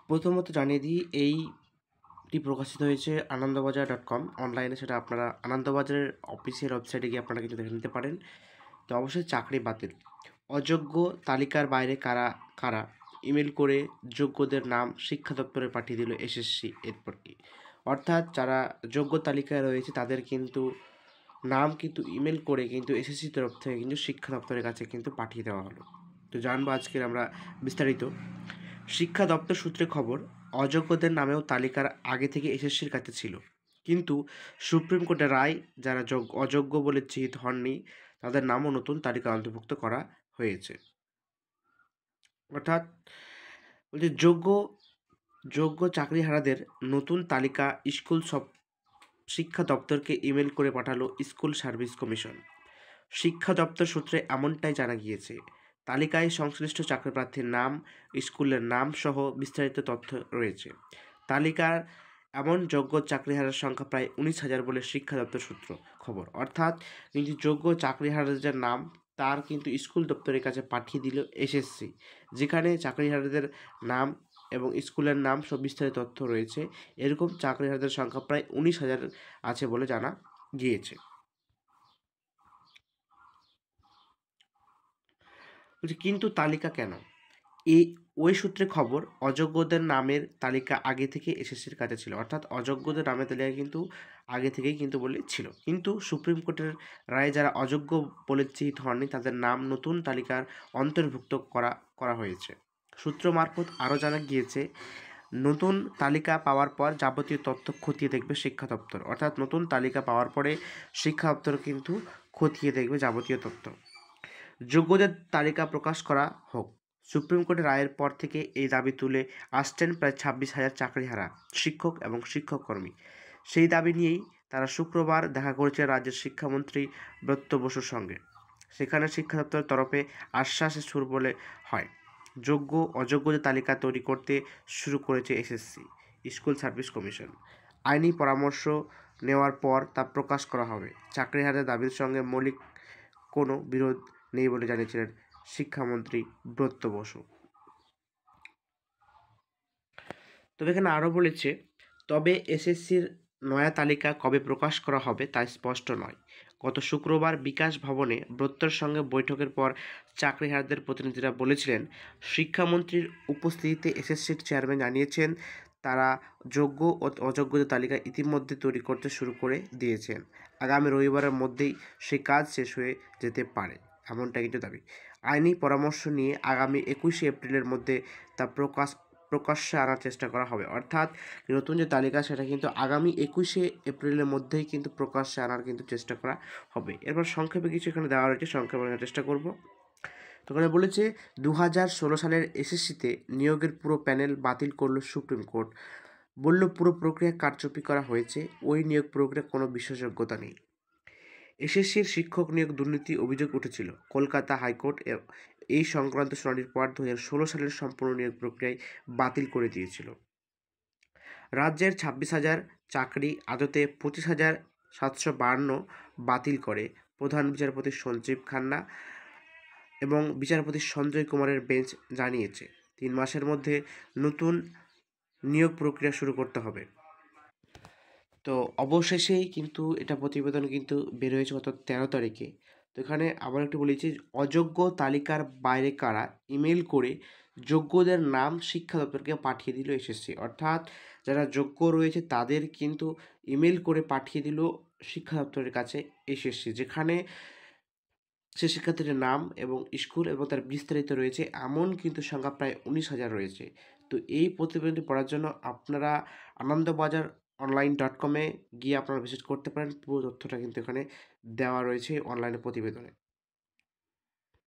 প্রথমত জানিয়ে দিই এইটি প্রকাশিত হয়েছে আনন্দবাজার.com অনলাইনে, সেটা আপনারা আনন্দবাজারের অফিসিয়াল ওয়েবসাইটে গিয়ে আপনারা কিন্তু দেখে নিতে পারেন। তো অবশ্যই চাকরি বাতিল, অযোগ্য তালিকার বাইরে কারা কারা ইমেল করে যোগ্যদের নাম শিক্ষা দপ্তরে পাঠিয়ে দিল এসএসসি। এরপর কি অর্থাৎ যারা যোগ্য তালিকায় রয়েছে তাদের কিন্তু নাম কিন্তু ইমেল করে কিন্তু এসএসসি তরফ থেকে কিন্তু শিক্ষা দপ্তরের কাছে কিন্তু পাঠিয়ে দেওয়া হলো। তো জানবো আজকের আমরা বিস্তারিত। শিক্ষা দপ্তর সূত্রে খবর, অযোগ্যদের নামেও তালিকার আগে থেকে এসএসসির কাছে ছিল, কিন্তু সুপ্রিম কোর্টের রায় যারা অযোগ্য বলে চিহ্নিত হননি তাদের নামও নতুন তালিকায় অন্তর্ভুক্ত করা হয়েছে। অর্থাৎ বলছে যোগ্য চাকরিহারাদের নতুন তালিকা স্কুল সব শিক্ষা দপ্তরকে ইমেল করে পাঠালো স্কুল সার্ভিস কমিশন। শিক্ষা দপ্তর সূত্রে এমনটাই জানা গিয়েছে। তালিকায় সংশ্লিষ্ট চাকরিপ্রার্থীর নাম, স্কুলের নাম সহ বিস্তারিত তথ্য রয়েছে। তালিকার এমন যোগ্য চাকরিহারার সংখ্যা প্রায় 19,000 বলে শিক্ষা দপ্তর সূত্র খবর। অর্থাৎ কিন্তু যোগ্য চাকরিহারাদের যে নাম তার কিন্তু স্কুল দপ্তরের কাছে পাঠিয়ে দিল এসএসসি, যেখানে চাকরিহারাদের নাম এবং স্কুলের নাম সব বিস্তারিত তথ্য রয়েছে। এরকম চাকরিহারাদের সংখ্যা প্রায় 19,000 আছে বলে জানা গিয়েছে। কিন্তু তালিকা কেন? ওই সূত্রে খবর, অযোগ্যদের নামের তালিকা আগে থেকে এসএসসির কাছে ছিল। অর্থাৎ অযোগ্যদের নামের তালিকা কিন্তু আগে থেকেই কিন্তু বলে ছিল, কিন্তু সুপ্রিম কোর্টের রায়ে যারা অযোগ্য বলে চিহ্নিত হননি তাদের নাম নতুন তালিকার অন্তর্ভুক্ত করা হয়েছে। সূত্র মারফত আরও জানা গিয়েছে, নতুন তালিকা পাওয়ার পর যাবতীয় তথ্য খতিয়ে দেখবে শিক্ষা দপ্তর। অর্থাৎ নতুন তালিকা পাওয়ার পরে শিক্ষা দপ্তর কিন্তু খতিয়ে দেখবে যাবতীয় তথ্য। যোগ্যদের তালিকা প্রকাশ করা হোক। সুপ্রিম কোর্টের রায়ের পর থেকে এই দাবি তুলে আসছেন প্রায় 26,000 চাকরিহারা শিক্ষক এবং শিক্ষককর্মী। সেই দাবি নিয়েই তারা শুক্রবার দেখা করেছে রাজ্যের শিক্ষামন্ত্রী ব্রত বসুর সঙ্গে। সেখানে শিক্ষা দপ্তরের তরফে আশ্বাসের সুর বলে হয়, যোগ্য অযোগ্যদের তালিকা তৈরি করতে শুরু করেছে এসএসসি স্কুল সার্ভিস কমিশন। আইনি পরামর্শ নেওয়ার পর তা প্রকাশ করা হবে। চাকরিহারাদের দাবির সঙ্গে মৌলিক কোনো বিরোধ নেই বলে জানিয়েছিলেন শিক্ষামন্ত্রী ব্রত বসু। তবে এখানে আরও বলেছে, তবে এসএসসির নয়া তালিকা কবে প্রকাশ করা হবে তা স্পষ্ট নয়। গত শুক্রবার বিকাশ ভবনে ব্রত্যর সঙ্গে বৈঠকের পর চাকরিহারাদের প্রতিনিধিরা বলেছিলেন, শিক্ষামন্ত্রীর উপস্থিতিতে এসএসসির চেয়ারম্যান জানিয়েছেন তারা যোগ্য ও অযোগ্যদের তালিকা ইতিমধ্যে তৈরি করতে শুরু করে দিয়েছেন। আগামী রবিবারের মধ্যেই সেই কাজ শেষ হয়ে যেতে পারে, এমনটা কিন্তু দাবি। আইনি পরামর্শ নিয়ে আগামী 21শে এপ্রিলের মধ্যে তা প্রকাশ্যে আনার চেষ্টা করা হবে। অর্থাৎ নতুন যে তালিকা সেটা কিন্তু আগামী 21শে এপ্রিলের মধ্যেই কিন্তু প্রকাশ্যে আনার কিন্তু চেষ্টা করা হবে। এরপর সংক্ষেপে কিছু এখানে দেওয়া রয়েছে, সংক্ষেপে আনার চেষ্টা করব। তো এখানে বলেছে, 2016 সালের এসএসসিতে নিয়োগের পুরো প্যানেল বাতিল করল সুপ্রিম কোর্ট। বলল পুরো প্রক্রিয়া কারচুপি করা হয়েছে, ওই নিয়োগ প্রক্রিয়া কোনো বিশ্বাসযোগ্যতা নেই। এসএসসির শিক্ষক নিয়োগ দুর্নীতি অভিযোগ উঠেছিল। কলকাতা হাইকোর্ট এই সংক্রান্ত শুনানির পর 2016 সালের সম্পূর্ণ নিয়োগ প্রক্রিয়ায় বাতিল করে দিয়েছিল। রাজ্যের 26,000 চাকরি আদতে 25,752 বাতিল করে প্রধান বিচারপতি সঞ্জীব খান্না এবং বিচারপতি সঞ্জয় কুমারের বেঞ্চ জানিয়েছে 3 মাসের মধ্যে নতুন নিয়োগ প্রক্রিয়া শুরু করতে হবে। তো অবশেষেই কিন্তু এটা প্রতিবেদন কিন্তু বের হয়েছে গত 13 তারিখে। তো এখানে আবার একটু বলেছি, অযোগ্য তালিকার বাইরে কারা ইমেল করে যোগ্যদের নাম শিক্ষা দপ্তরকে পাঠিয়ে দিল এসএসসি। অর্থাৎ যারা যোগ্য রয়েছে তাদের কিন্তু ইমেল করে পাঠিয়ে দিল শিক্ষা দপ্তরের কাছে এসএসসি, যেখানে সে শিক্ষার্থীর নাম এবং স্কুল এবং তার বিস্তারিত রয়েছে। এমন কিন্তু সংখ্যা প্রায় 19,000 রয়েছে। তো এই প্রতিবেদনটি পড়ার জন্য আপনারা আনন্দবাজার online.com গিয়ে আপনারা ভিজিট করতে পারেন। পুরো তথ্যটা কিন্তু এখানে দেওয়া রয়েছে অনলাইনে প্রতিবেদনে।